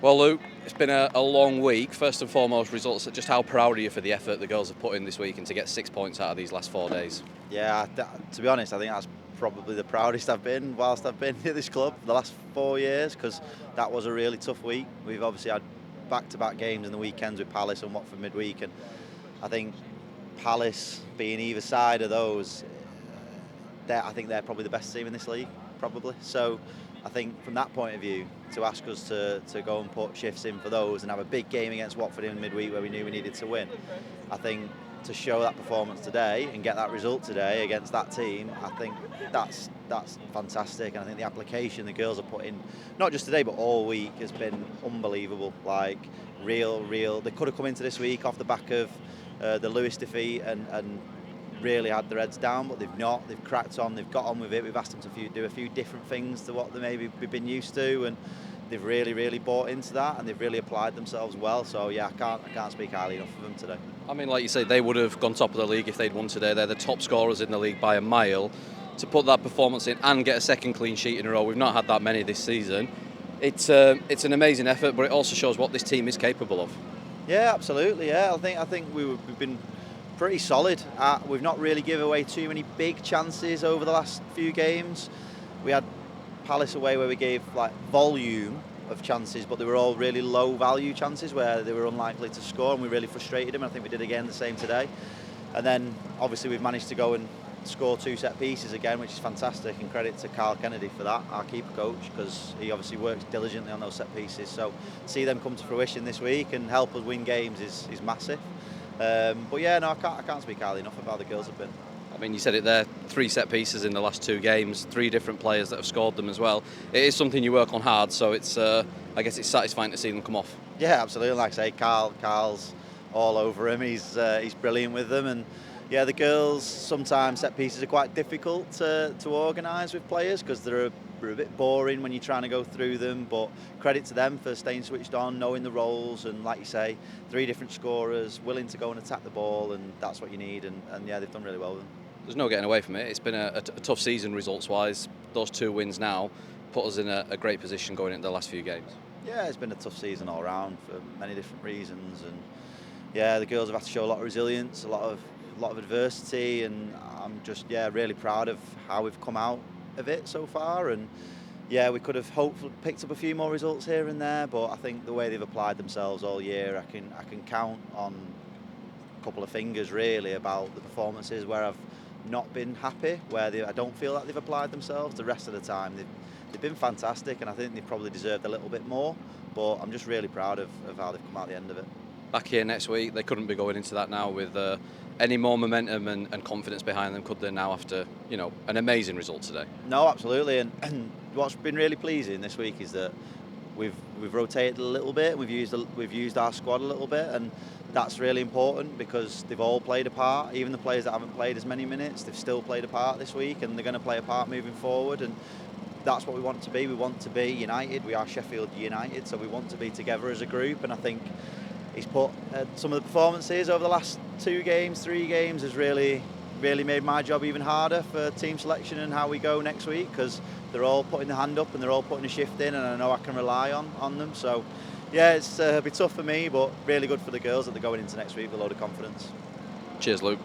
Well, Luke, it's been a long week. First and foremost, results. Just how proud are you for the effort the girls have put in this week and to get 6 points out of these last 4 days? Yeah, to be honest, I think that's probably the proudest I've been whilst I've been at this club for the last 4 years, because that was a really tough week. We've obviously had back-to-back games in the weekends with Palace and Watford midweek, and I think Palace being either side of those, I think they're probably the best team in this league, probably. So I think from that point of view, to ask us to go and put shifts in for those and have a big game against Watford in midweek where we knew we needed to win, I think to show that performance today and get that result today against that team, I think that's fantastic. And I think the application the girls have put in, not just today but all week, has been unbelievable. Like real. They could have come into this week off the back of the Lewis defeat and really had their heads down, but they've not. They've cracked on. They've got on with it. We've asked them to do a few different things to what they maybe we've been used to, and they've really bought into that, and they've really applied themselves well. So yeah, I can't speak highly enough of them today. I mean, like you say, they would have gone top of the league if they'd won today. They're the top scorers in the league by a mile. To put that performance in and get a second clean sheet in a row, we've not had that many this season. It's an amazing effort, but it also shows what this team is capable of. Yeah, absolutely. Yeah, I think we've been pretty solid. We've not really given away too many big chances over the last few games. We had Palace away where we gave like volume of chances, but they were all really low value chances where they were unlikely to score, and we really frustrated them. I think we did again the same today. And then obviously we've managed to go and score 2 set pieces again, which is fantastic, and credit to Carl Kennedy for that, our keeper coach, because he obviously works diligently on those set pieces. So see them come to fruition this week and help us win games is massive. But yeah, no, I can't speak highly enough about how the girls have been. I mean, you said it there, 3 set pieces in the last 2 games, 3 different players that have scored them as well. It is something you work on hard, so it's I guess it's satisfying to see them come off. Yeah, absolutely. Like I say, Carl's all over him. He's brilliant with them, and yeah, the girls sometimes set pieces are quite difficult to organise with players because they're a bit boring when you're trying to go through them, but credit to them for staying switched on, knowing the roles, and like you say, 3 different scorers, willing to go and attack the ball, and that's what you need, and yeah, they've done really well with them. There's no getting away from it. It's been a tough season results-wise. Those 2 wins now put us in a great position going into the last few games. Yeah, it's been a tough season all round for many different reasons, and yeah, the girls have had to show a lot of resilience, a lot of adversity, and I'm just really proud of how we've come out of it so far. And yeah, we could have hopefully picked up a few more results here and there, but I think the way they've applied themselves all year, I can count on a couple of fingers really about the performances where I've not been happy, where I don't feel that they've applied themselves. The rest of the time they've been fantastic, and I think they probably deserved a little bit more, but I'm just really proud of how they've come out the end of it. Back here next week, they couldn't be going into that now with any more momentum and confidence behind them, could they now, after an amazing result today? No, absolutely, and what's been really pleasing this week is that we've rotated a little bit, we've used our squad a little bit, and that's really important because they've all played a part. Even the players that haven't played as many minutes, they've still played a part this week, and they're going to play a part moving forward, and that's what we want to be. We want to be united. We are Sheffield United, so we want to be together as a group, and I think he's put some of the performances over the last 2 games, 3 games has really made my job even harder for team selection and how we go next week, because they're all putting the hand up and they're all putting a shift in, and I know I can rely on them. So yeah, it'll be tough for me, but really good for the girls that they're going into next week with a load of confidence. Cheers, Luke.